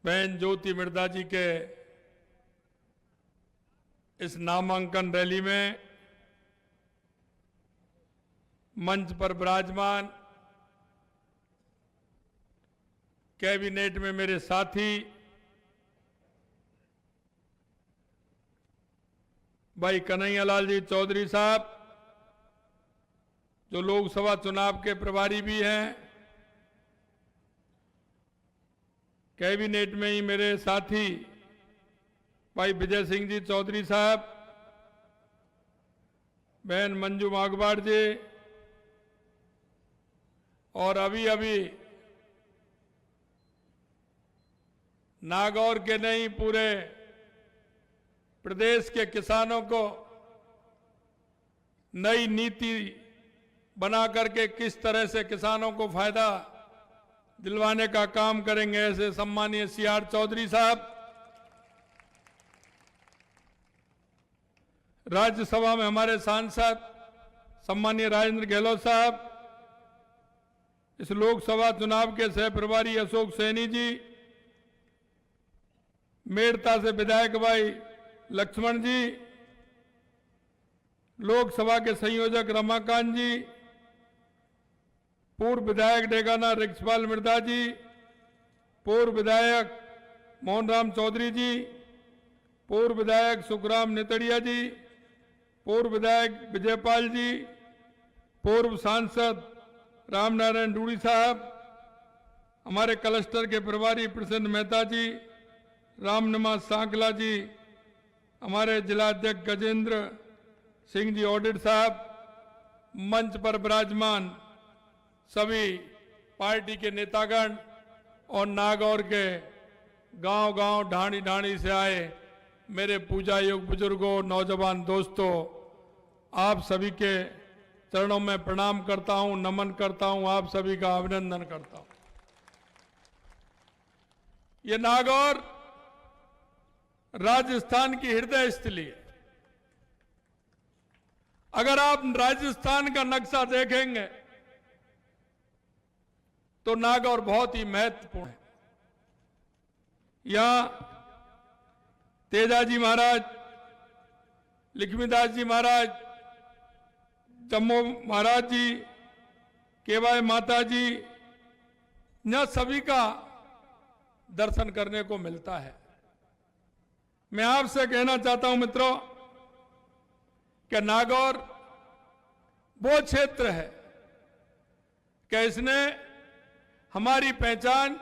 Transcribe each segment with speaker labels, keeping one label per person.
Speaker 1: बहन ज्योति मिर्धा जी के इस नामांकन रैली में मंच पर विराजमान कैबिनेट में मेरे साथी भाई कन्हैयालाल जी चौधरी साहब, जो लोकसभा चुनाव के प्रभारी भी हैं, कैबिनेट में ही मेरे साथी भाई विजय सिंह जी चौधरी साहब, बहन मंजू मागवाड़ जी, और अभी अभी नागौर के नहीं पूरे प्रदेश के किसानों को नई नीति बना करके किस तरह से किसानों को फायदा दिलवाने का काम करेंगे, ऐसे सम्मानीय सीआर चौधरी साहब, राज्यसभा में हमारे सांसद सम्मानीय राजेंद्र गहलोत साहब, इस लोकसभा चुनाव के सह प्रभारी अशोक सैनी जी, मेड़ता से विधायक भाई लक्ष्मण जी, लोकसभा के संयोजक रमाकांत जी, पूर्व विधायक डेगाना रिक्सपाल मिर्धा जी, पूर्व विधायक मोहनराम चौधरी जी, पूर्व विधायक सुखराम नितड़िया जी, पूर्व विधायक विजयपाल जी, पूर्व सांसद रामनारायण डूडी साहब, हमारे क्लस्टर के प्रभारी प्रसन्न मेहता जी, रामनिवास सांकला जी, हमारे जिलाध्यक्ष गजेंद्र सिंह जी ऑडिट साहब, मंच पर विराजमान सभी पार्टी के नेतागण और नागौर के गांव-गांव ढाणी-ढाणी से आए मेरे पूजा योग बुजुर्गों, नौजवान दोस्तों, आप सभी के चरणों में प्रणाम करता हूं, नमन करता हूं, आप सभी का अभिनंदन करता हूं। ये नागौर राजस्थान की हृदय स्थली है। अगर आप राजस्थान का नक्शा देखेंगे तो नागौर बहुत ही महत्वपूर्ण है। यहां तेजाजी महाराज, लक्ष्मीदास जी महाराज, जम्मू महाराज जी, केवाय माता जी, यहां सभी का दर्शन करने को मिलता है। मैं आपसे कहना चाहता हूं मित्रों कि नागौर वो क्षेत्र है कि इसने हमारी पहचान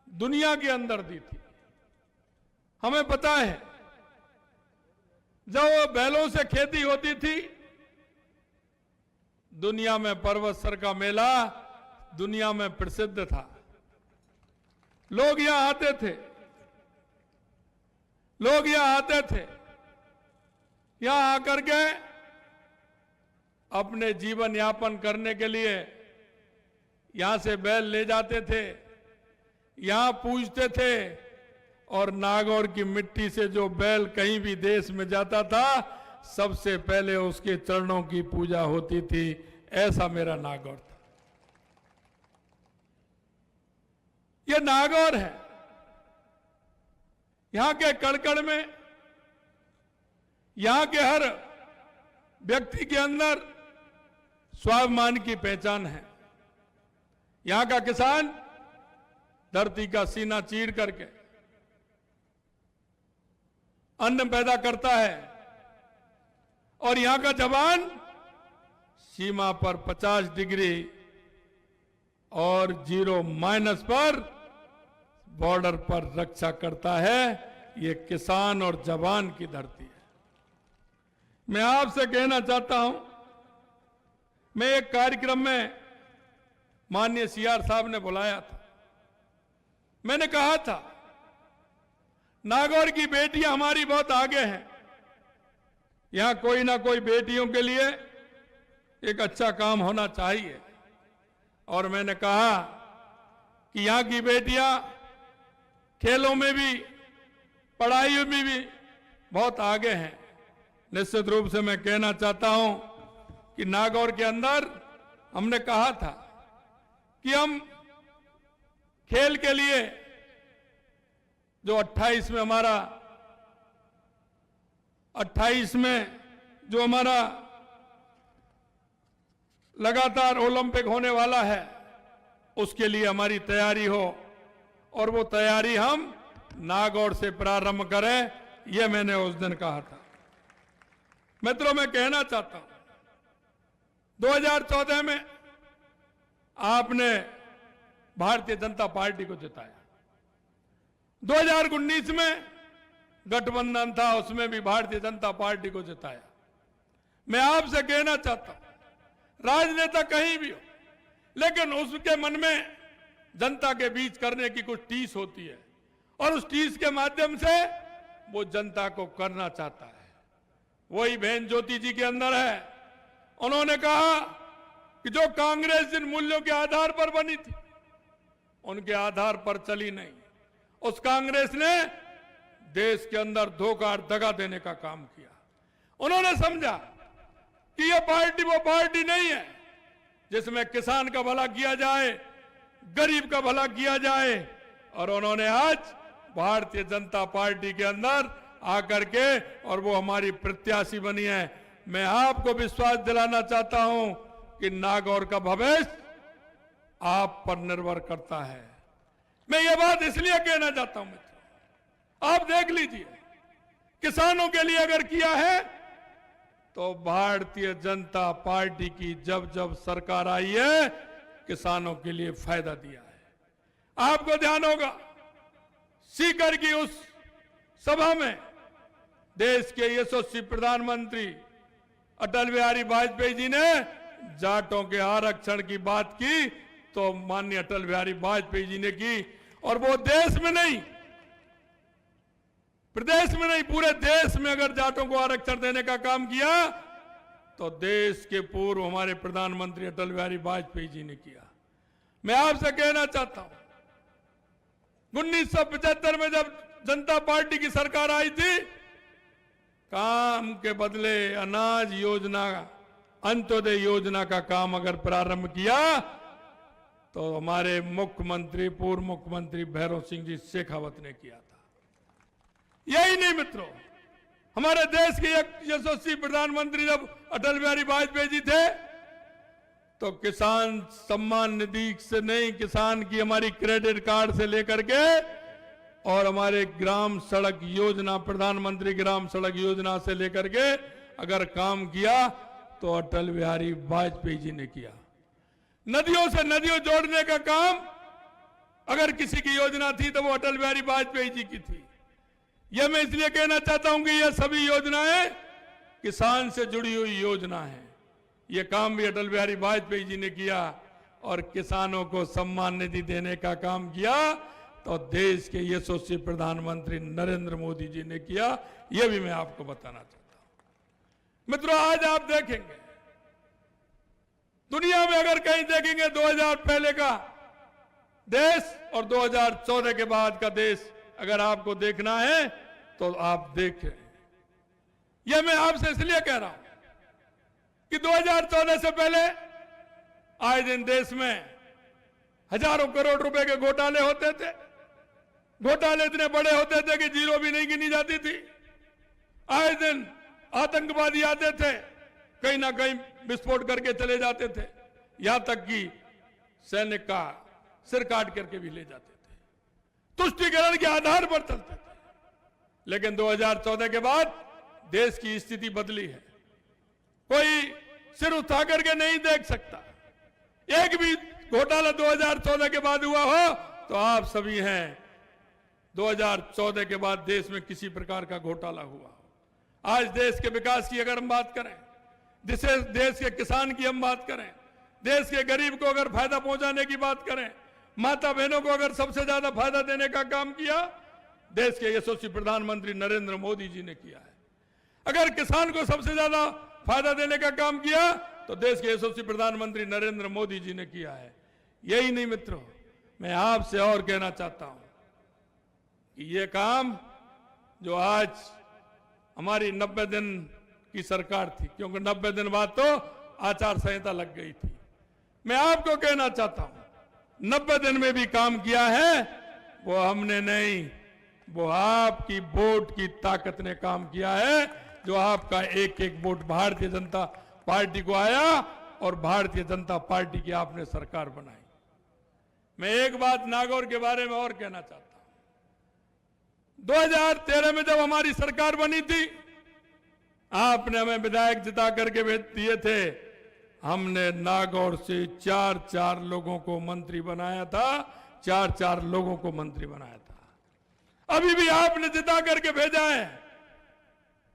Speaker 1: दुनिया के अंदर दी थी। हमें पता है जब बैलों से खेती होती थी, दुनिया में पर्वतसर का मेला दुनिया में प्रसिद्ध था। लोग यहां आते थे, यहां आकर के अपने जीवन यापन करने के लिए यहां से बैल ले जाते थे, यहां पूजते थे, और नागौर की मिट्टी से जो बैल कहीं भी देश में जाता था, सबसे पहले उसके चरणों की पूजा होती थी। ऐसा मेरा नागौर था। यह नागौर है। यहां के कड़कड़ में, यहां के हर व्यक्ति के अंदर स्वाभिमान की पहचान है। यहां का किसान धरती का सीना चीर करके अन्न पैदा करता है, और यहां का जवान सीमा पर 50 डिग्री और 0 पर बॉर्डर पर रक्षा करता है। ये किसान और जवान की धरती है। मैं आपसे कहना चाहता हूं, मैं एक कार्यक्रम में माननीय सीआर साहब ने बुलाया था। मैंने कहा था नागौर की बेटियां हमारी बहुत आगे हैं, यहां कोई ना कोई बेटियों के लिए एक अच्छा काम होना चाहिए। और मैंने कहा कि यहां की बेटियां खेलों में भी, पढ़ाई में भी बहुत आगे हैं। निश्चित रूप से मैं कहना चाहता हूं कि नागौर के अंदर हमने कहा था कि हम खेल के लिए जो 28 में हमारा 28 में जो हमारा लगातार ओलंपिक होने वाला है, उसके लिए हमारी तैयारी हो और वो तैयारी हम नागौर से प्रारंभ करें, यह मैंने उस दिन कहा था। मित्रों, मैं कहना चाहता हूं 2014 में आपने भारतीय जनता पार्टी को जिताया, 2019 में गठबंधन था, उसमें भी भारतीय जनता पार्टी को जिताया। मैं आपसे कहना चाहता हूं, राजनेता कहीं भी हो, लेकिन उसके मन में जनता के बीच करने की कुछ टीस होती है और उस टीस के माध्यम से वो जनता को करना चाहता है। वही बहन ज्योति जी के अंदर है। उन्होंने कहा कि जो कांग्रेस जिन मूल्यों के आधार पर बनी थी, उनके आधार पर चली नहीं। उस कांग्रेस ने देश के अंदर धोखा और दगा देने का काम किया। उन्होंने समझा कि यह पार्टी वो पार्टी नहीं है जिसमें किसान का भला किया जाए, गरीब का भला किया जाए। और उन्होंने आज भारतीय जनता पार्टी के अंदर आकर के और वो हमारी प्रत्याशी बनी है। मैं आपको विश्वास दिलाना चाहता हूं कि नागौर का भविष्य आप पर निर्भर करता है। मैं ये बात इसलिए कहना चाहता हूं मित्रों, आप देख लीजिए, किसानों के लिए अगर किया है तो भारतीय जनता पार्टी की जब जब सरकार आई है, किसानों के लिए फायदा दिया है। आपको ध्यान होगा, सीकर की उस सभा में देश के यशस्वी प्रधानमंत्री अटल बिहारी वाजपेयी जी ने जाटों के आरक्षण की बात की, तो माननीय अटल बिहारी वाजपेयी जी ने की। और वो देश में नहीं, प्रदेश में नहीं, पूरे देश में अगर जाटों को आरक्षण देने का काम किया तो देश के पूर्व हमारे प्रधानमंत्री अटल बिहारी वाजपेयी जी ने किया। मैं आपसे कहना चाहता हूं, 1975 में जब जनता पार्टी की सरकार आई थी, काम के बदले अनाज योजना, अंत्योदय योजना का काम अगर प्रारंभ किया तो हमारे मुख्यमंत्री, पूर्व मुख्यमंत्री भैरव सिंह जी शेखावत ने किया था। यही नहीं मित्रों, हमारे देश के यशस्वी प्रधानमंत्री जब अटल बिहारी वाजपेयी जी थे, तो किसान सम्मान निधि से नहीं, किसान की हमारी क्रेडिट कार्ड से लेकर के और हमारे ग्राम सड़क योजना, प्रधानमंत्री ग्राम सड़क योजना से लेकर के अगर काम किया तो अटल बिहारी वाजपेयी जी ने किया। नदियों से नदियों जोड़ने का काम अगर किसी की योजना थी तो वो अटल बिहारी वाजपेयी जी की थी। यह मैं इसलिए कहना चाहता हूं कि यह सभी योजनाएं किसान से जुड़ी हुई योजना है। यह काम भी अटल बिहारी वाजपेयी जी ने किया और किसानों को सम्मान निधि देने का काम किया तो देश के यशस्वी प्रधानमंत्री नरेंद्र मोदी जी ने किया। यह भी मैं आपको बताना चाहता हूं। मित्रों, आज आप देखेंगे दुनिया में अगर कहीं देखेंगे 2000 पहले का देश और 2014 के बाद का देश अगर आपको देखना है तो आप देखें। यह मैं आपसे इसलिए कह रहा हूं कि 2014 से पहले आए दिन देश में हजारों करोड़ रुपए के घोटाले होते थे। घोटाले इतने बड़े होते थे कि जीरो भी नहीं गिनी जाती थी। आए दिन आतंकवादी आते थे, कहीं ना कहीं विस्फोट करके चले जाते थे, यहां तक कि सैनिक का सिर काट करके भी ले जाते थे। तुष्टीकरण के आधार पर चलते थे। लेकिन 2014 के बाद देश की स्थिति बदली है। कोई सिर उठा करके नहीं देख सकता। एक भी घोटाला 2014 के बाद हुआ हो तो आप सभी हैं 2014 के बाद देश में किसी प्रकार का घोटाला हुआ हो। आज देश के विकास की अगर हम बात करें, जिसे देश के किसान की हम बात करें, देश के गरीब को अगर फायदा पहुंचाने की बात करें, माता बहनों को अगर सबसे ज्यादा फायदा देने का काम किया, देश के यशस्वी प्रधानमंत्री नरेंद्र मोदी जी ने किया है। अगर किसान को सबसे ज्यादा फायदा देने का काम किया तो देश के यशस्वी प्रधानमंत्री नरेंद्र मोदी जी ने किया है। यही नहीं मित्रों, मैं आपसे और कहना चाहता हूं कि ये काम जो आज हमारी 90 दिन की सरकार थी, क्योंकि 90 दिन बाद तो आचार संहिता लग गई थी, मैं आपको कहना चाहता हूं 90 दिन में भी काम किया है वो हमने नहीं, वो आपकी वोट की ताकत ने काम किया है, जो आपका एक एक वोट भारतीय जनता पार्टी को आया और भारतीय जनता पार्टी की आपने सरकार बनाई। मैं एक बात नागौर के बारे में और कहना चाहता हूं। 2013 में जब हमारी सरकार बनी थी, आपने हमें विधायक जिता करके भेज दिए थे। हमने नागौर से 4-4 लोगों को मंत्री बनाया था, 4-4 लोगों को मंत्री बनाया था। अभी भी आपने जिता करके भेजा है।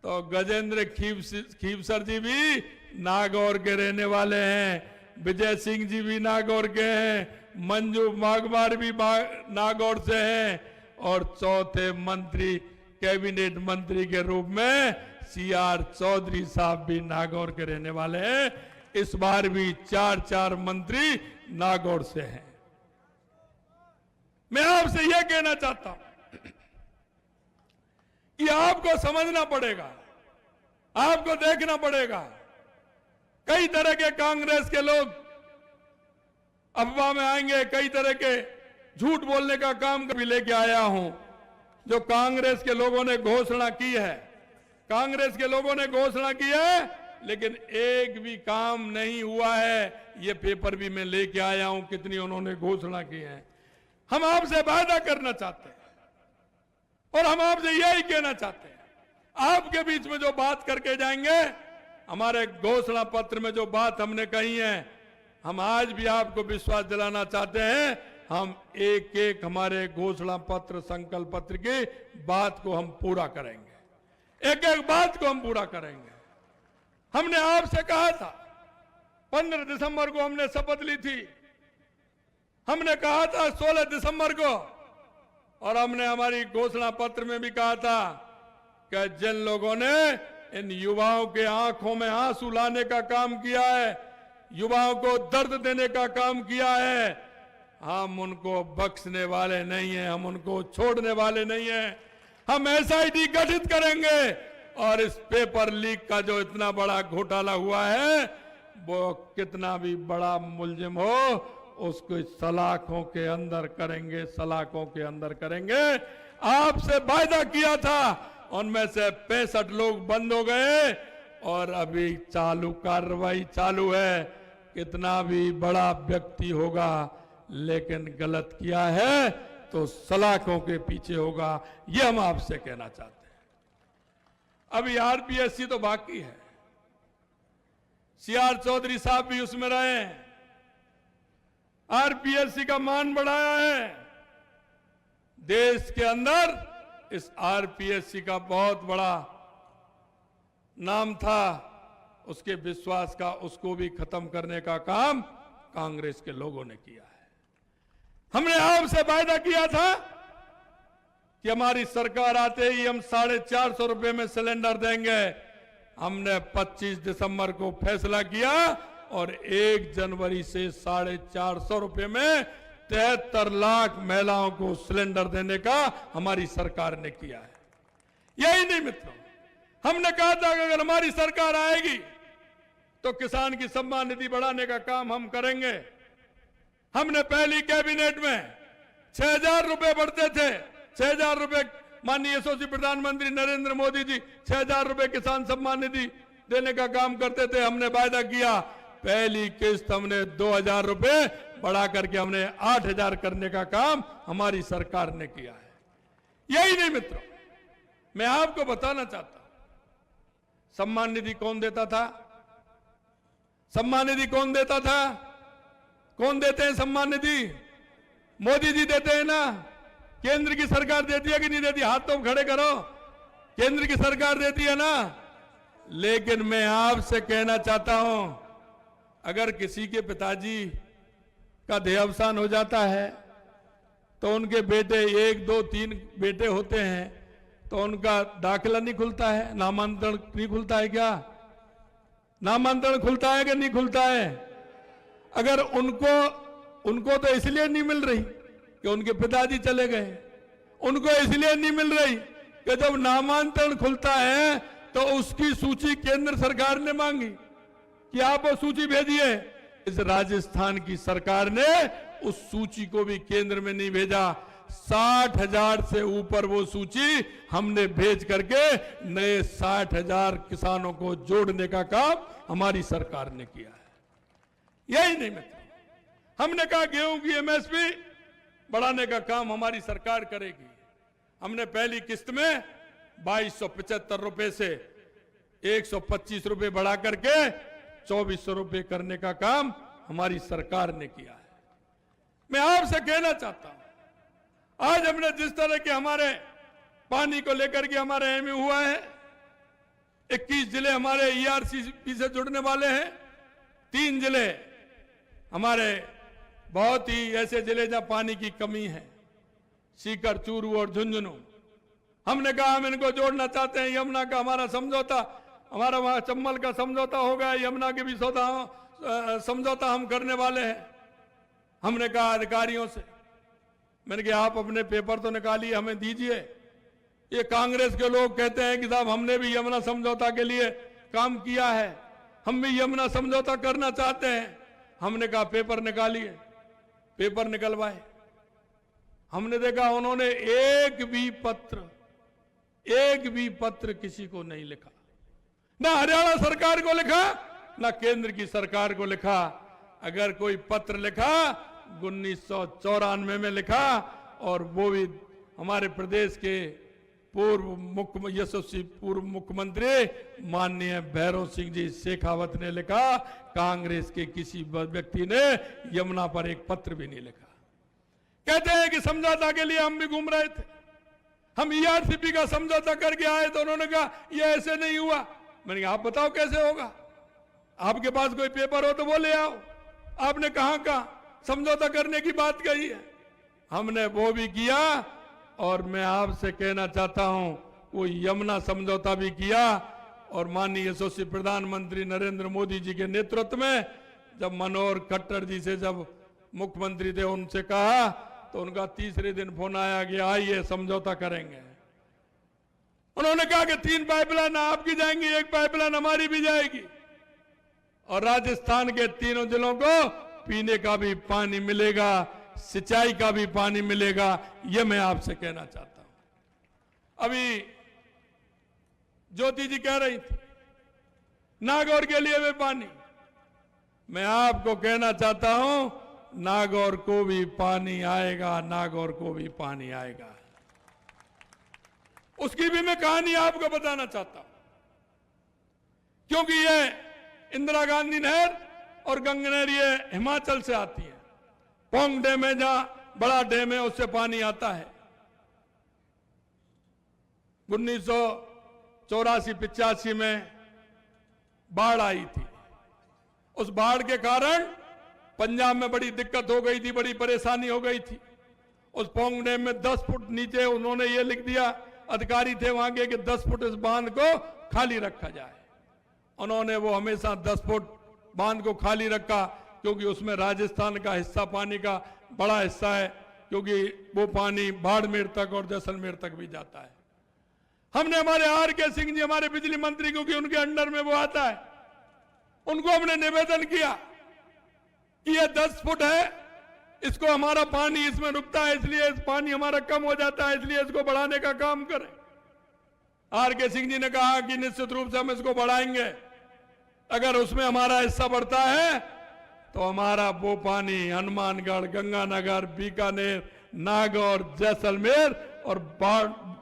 Speaker 1: तो गजेंद्र खीवसर जी भी नागौर के रहने वाले हैं, विजय सिंह जी भी नागौर के हैं, मंजू मागवार भी नागौर से हैं, और चौथे मंत्री कैबिनेट मंत्री के रूप में CR चौधरी साहब भी नागौर के रहने वाले हैं। इस बार भी 4-4 मंत्री नागौर से हैं। मैं आपसे यह कहना चाहता हूं कि आपको समझना पड़ेगा, आपको देखना पड़ेगा। कई तरह के कांग्रेस के लोग अफवाह में आएंगे, कई तरह के झूठ बोलने का काम भी लेके आया हूं। जो कांग्रेस के लोगों ने घोषणा की है, कांग्रेस के लोगों ने घोषणा की है, लेकिन एक भी काम नहीं हुआ है। ये पेपर भी मैं लेके आया हूं, कितनी उन्होंने घोषणा की है। हम आपसे वादा करना चाहते हैं और हम आपसे यही कहना चाहते हैं, आपके बीच में जो बात करके जाएंगे, हमारे घोषणा पत्र में जो बात हमने कही है, हम आज भी आपको विश्वास दिलाना चाहते हैं। हम एक एक हमारे घोषणा पत्र, संकल्प पत्र की बात को हम पूरा करेंगे, एक एक बात को हम पूरा करेंगे। हमने आपसे कहा था, 15 दिसंबर को हमने शपथ ली थी, हमने कहा था 16 दिसंबर को, और हमने हमारी घोषणा पत्र में भी कहा था कि जिन लोगों ने इन युवाओं के आंखों में आंसू लाने का काम किया है, युवाओं को दर्द देने का काम किया है, हम उनको बख्शने वाले नहीं हैं, हम उनको छोड़ने वाले नहीं हैं। हम SIT गठित करेंगे और इस पेपर लीक का जो इतना बड़ा घोटाला हुआ है, वो कितना भी बड़ा मुलजिम हो, उसको सलाखों के अंदर करेंगे, सलाखों के अंदर करेंगे। आपसे वायदा किया था, उनमें से 65 लोग बंद हो गए और अभी चालू कार्रवाई चालू है। कितना भी बड़ा व्यक्ति होगा, लेकिन गलत किया है तो सलाखों के पीछे होगा, ये हम आपसे कहना चाहते हैं। अभी RPSC तो बाकी है, CR चौधरी साहब भी उसमें रहे हैं। RPSC का मान बढ़ाया है। देश के अंदर इस RPSC का बहुत बड़ा नाम था, उसके विश्वास का, उसको भी खत्म करने का काम कांग्रेस के लोगों ने किया है। हमने आपसे वायदा किया था कि हमारी सरकार आते ही हम 450 रुपए में सिलेंडर देंगे। हमने 25 दिसंबर को फैसला किया और 1 जनवरी से 450 रुपए में 73 लाख महिलाओं को सिलेंडर देने का हमारी सरकार ने किया है। यही नहीं मित्रों, हमने कहा था कि अगर हमारी सरकार आएगी तो किसान की सम्मान निधि बढ़ाने का काम हम करेंगे। हमने पहली कैबिनेट में 6000 रुपए बढ़ते थे, 6000 रुपए माननीय यशस्वी प्रधानमंत्री नरेंद्र मोदी जी 6000 रुपए किसान सम्मान निधि देने का काम करते थे। हमने वायदा किया, पहली किस्त हमने 2000 रुपए बढ़ा करके हमने 8000 करने का काम हमारी सरकार ने किया है। यही नहीं मित्रों, मैं आपको बताना चाहता हूं, सम्मान निधि कौन देता था? सम्मान निधि कौन देता था? कौन देते हैं सम्मान निधि? मोदी जी देते हैं ना। केंद्र की सरकार देती है कि नहीं देती? हाथ तो खड़े करो। केंद्र की सरकार देती है ना। लेकिन मैं आपसे कहना चाहता हूं, अगर किसी के पिताजी का देहावसान हो जाता है तो उनके बेटे 1, 2, 3 बेटे होते हैं तो उनका दाखिला नहीं खुलता है, नामांतरण नहीं खुलता है क्या? नामांतरण खुलता है कि नहीं खुलता है? अगर उनको तो इसलिए नहीं मिल रही कि उनके पिताजी चले गए, उनको इसलिए नहीं मिल रही कि जब नामांतरण खुलता है तो उसकी सूची केंद्र सरकार ने मांगी कि आप वो सूची भेजिए। इस राजस्थान की सरकार ने उस सूची को भी केंद्र में नहीं भेजा। 60,000 से ऊपर वो सूची हमने भेज करके नए 60,000 किसानों को जोड़ने का काम हमारी सरकार ने किया है। यही नहीं मित्रों, हमने कहा गेहूं की एमएसपी बढ़ाने का काम हमारी सरकार करेगी। हमने पहली किस्त में 2275 रुपए से 125 रुपए बढ़ा करके 2400 रुपए करने का काम हमारी सरकार ने किया है। मैं आपसे कहना चाहता हूं, आज हमने जिस तरह के हमारे पानी को लेकर के हमारे एमयू हुआ है, 21 जिले हमारे ईआरसीपी से जुड़ने वाले हैं, 3 जिले हमारे बहुत ही ऐसे जिले जहां पानी की कमी है, सीकर, चूरू और झुंझुनू। हमने कहा हम इनको जोड़ना चाहते हैं। यमुना का हमारा समझौता, हमारा वहां चंबल का समझौता हो गया, यमुना के भी समझौता हम करने वाले हैं। हमने कहा अधिकारियों से, मैंने कहा आप अपने पेपर तो निकालिए, हमें दीजिए। ये कांग्रेस के लोग कहते हैं कि साहब हमने भी यमुना समझौता के लिए काम किया है, हम भी यमुना समझौता करना चाहते हैं। हमने कहा पेपर निकालिए, पेपर निकलवाए। हमने देखा उन्होंने एक भी पत्र किसी को नहीं लिखा, ना हरियाणा सरकार को लिखा, ना केंद्र की सरकार को लिखा। अगर कोई पत्र लिखा 1994 में लिखा, और वो भी हमारे प्रदेश के यशस्वी पूर्व मुख्यमंत्री माननीय भैरव सिंह जी शेखावत ने लिखा। कांग्रेस के किसी व्यक्ति ने यमुना पर एक पत्र भी नहीं लिखा। कहते हैं कि समझौता के लिए हम भी घूम रहे थे, हम ईआरसीपी का समझौता करके आए, तो उन्होंने कहा ये ऐसे नहीं हुआ। मैंने कहा आप बताओ कैसे होगा, आपके पास कोई पेपर हो तो वो ले आओ। आपने कहां समझौता करने की बात कही है, हमने वो भी किया। और मैं आपसे कहना चाहता हूं वो यमुना समझौता भी किया, और माननीय यशस्वी प्रधानमंत्री नरेंद्र मोदी जी के नेतृत्व में जब मनोहर खट्टर जी से जब मुख्यमंत्री थे उनसे कहा, तो उनका तीसरे दिन फोन आया कि आइए समझौता करेंगे। उन्होंने कहा कि 3 पाइपलाइन आपकी जाएंगी, 1 पाइपलाइन हमारी भी जाएगी, और राजस्थान के तीनों जिलों को पीने का भी पानी मिलेगा, सिंचाई का भी पानी मिलेगा। यह मैं आपसे कहना चाहता हूं। अभी ज्योति जी कह रही थी नागौर के लिए भी पानी, मैं आपको कहना चाहता हूं नागौर को भी पानी आएगा, नागौर को भी पानी आएगा। उसकी भी मैं कहानी आपको बताना चाहता हूं, क्योंकि ये इंदिरा गांधी नहर और गंगा नहर ये हिमाचल से आती है। पोंग डैम है, जहां बड़ा डैम है, उससे पानी आता है। 1984-85 में बाढ़ आई थी। उस बाढ़ के कारण पंजाब में बड़ी दिक्कत हो गई थी, बड़ी परेशानी हो गई थी। उस पोंग डैम में 10 फुट नीचे उन्होंने ये लिख दिया, अधिकारी थे वहां के, कि 10 फुट इस बांध को खाली रखा जाए। उन्होंने वो हमेशा 10 फुट बांध को खाली रखा, क्योंकि उसमें राजस्थान का हिस्सा पानी का बड़ा हिस्सा है, क्योंकि वो पानी बाड़मेर तक और जैसलमेर तक भी जाता है। हमने हमारे आर.के. सिंह जी, हमारे बिजली मंत्री, क्योंकि उनके अंडर में वो आता है, उनको हमने निवेदन किया कि ये 10 फुट है, इसको हमारा पानी इसमें रुकता है, इसलिए इस पानी हमारा कम हो जाता है, इसलिए इसको बढ़ाने का काम करें। आर.के. सिंह जी ने कहा कि निश्चित रूप से हम इसको बढ़ाएंगे, अगर उसमें हमारा हिस्सा बढ़ता है तो हमारा वो पानी हनुमानगढ़, गंगानगर, बीकानेर, नागौर, जैसलमेर और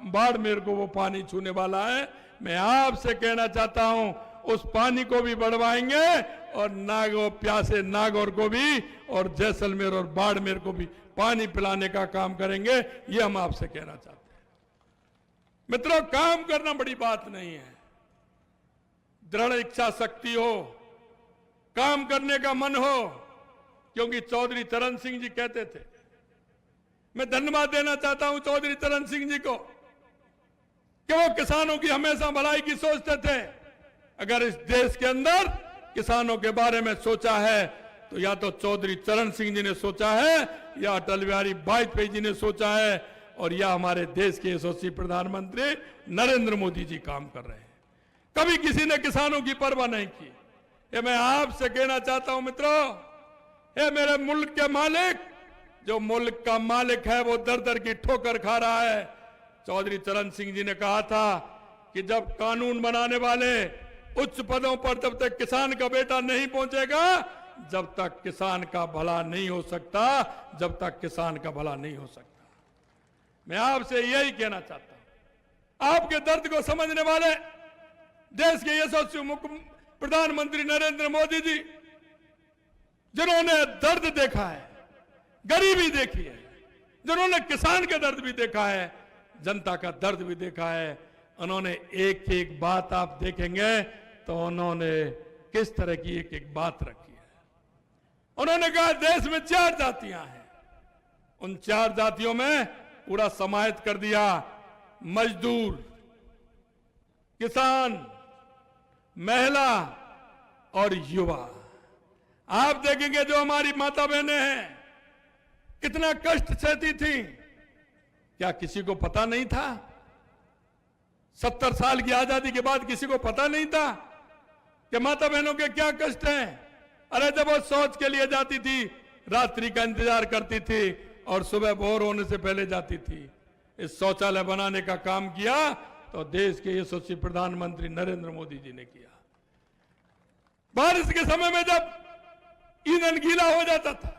Speaker 1: बाड़मेर को वो पानी छूने वाला है। मैं आपसे कहना चाहता हूं उस पानी को भी बढ़वाएंगे, और नागौर, प्यासे नागौर को भी, और जैसलमेर और बाड़मेर को भी पानी पिलाने का काम करेंगे। ये हम आपसे कहना चाहते हैं। मित्रों, काम करना बड़ी बात नहीं है, दृढ़ इच्छा शक्ति हो, काम करने का मन हो। क्योंकि चौधरी चरण सिंह जी कहते थे, मैं धन्यवाद देना चाहता हूं चौधरी चरण सिंह जी को, कि वो किसानों की हमेशा भलाई की सोचते थे। अगर इस देश के अंदर किसानों के बारे में सोचा है, तो या तो चौधरी चरण सिंह जी ने सोचा है, या अटल बिहारी वाजपेयी जी ने सोचा है, और या हमारे देश के यशस्वी प्रधानमंत्री नरेंद्र मोदी जी काम कर रहे हैं। कभी किसी ने किसानों की परवाह नहीं की। ये मैं आपसे कहना चाहता हूं मित्रों, ये मेरे मुल्क के मालिक जो मुल्क का मालिक है वो दर दर की ठोकर खा रहा है। चौधरी चरण सिंह जी ने कहा था कि जब कानून बनाने वाले उच्च पदों पर जब तक किसान का बेटा नहीं पहुंचेगा, जब तक किसान का भला नहीं हो सकता, जब तक किसान का भला नहीं हो सकता। मैं आपसे यही कहना चाहता हूं, आपके दर्द को समझने वाले देश के यशस्वी प्रधानमंत्री नरेंद्र मोदी जी, जिन्होंने दर्द देखा है, गरीबी देखी है, जिन्होंने किसान का दर्द भी देखा है, जनता का दर्द भी देखा है, उन्होंने एक एक बात आप देखेंगे तो उन्होंने किस तरह की एक एक बात रखी है। उन्होंने कहा देश में 4 जातियां हैं, उन 4 जातियों में पूरा समाहित कर दिया, मजदूर, किसान, महिला और युवा। आप देखेंगे जो हमारी माता बहनें हैं कितना कष्ट सहती थी, क्या किसी को पता नहीं था? 70 साल की आजादी के बाद किसी को पता नहीं था कि माता बहनों के क्या कष्ट हैं? अरे जब वो शौच के लिए जाती थी, रात्रि का इंतजार करती थी और सुबह भोर होने से पहले जाती थी। इस शौचालय बनाने का काम किया तो देश के यशस्वी प्रधानमंत्री नरेंद्र मोदी जी ने किया। बारिश के समय में जब ईंधन गीला हो जाता था,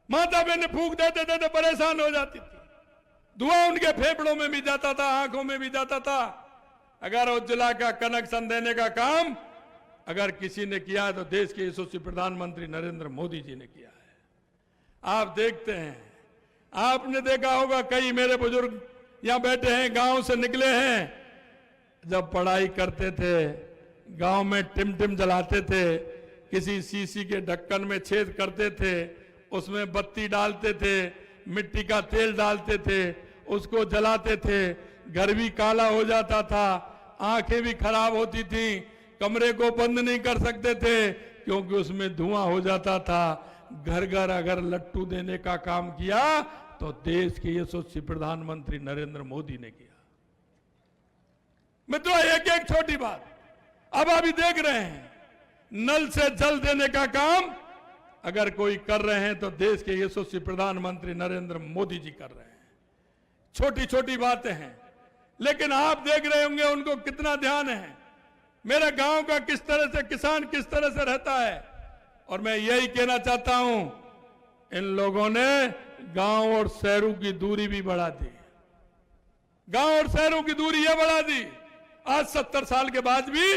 Speaker 1: माता बहनें फूंक देते थे तो परेशान हो जाती थी, धुआं उनके फेफड़ों में भी जाता था, आंखों में भी जाता था। अगर उज्ज्वला का कनेक्शन देने का काम अगर किसी ने किया है तो देश के यशस्वी प्रधानमंत्री नरेंद्र मोदी जी ने किया है। आप देखते हैं, आपने देखा होगा कई मेरे बुजुर्ग यहां बैठे हैं, गांव से निकले हैं, जब पढ़ाई करते थे गांव में टिमटिम जलाते थे, किसी शीशी के ढक्कन में छेद करते थे, उसमें बत्ती डालते थे, मिट्टी का तेल डालते थे, उसको जलाते थे, घर भी काला हो जाता था, आंखें भी खराब होती थी, कमरे को बंद नहीं कर सकते थे क्योंकि उसमें धुआं हो जाता था। घर घर अगर लट्टू देने का काम किया तो देश के यशस्वी प्रधानमंत्री नरेंद्र मोदी ने किया। मित्रों, एक एक छोटी बात अब अभी देख रहे हैं, नल से जल देने का काम अगर कोई कर रहे हैं तो देश के यशस्वी प्रधानमंत्री नरेंद्र मोदी जी कर रहे हैं। छोटी छोटी बातें हैं, लेकिन आप देख रहे होंगे उनको कितना ध्यान है मेरे गांव का, किस तरह से किसान किस तरह से रहता है। और मैं यही कहना चाहता हूं, इन लोगों ने गांव और शहरों की दूरी भी बढ़ा दी। गांव और शहरों की दूरी यह बढ़ा दी, आज 70 साल के बाद भी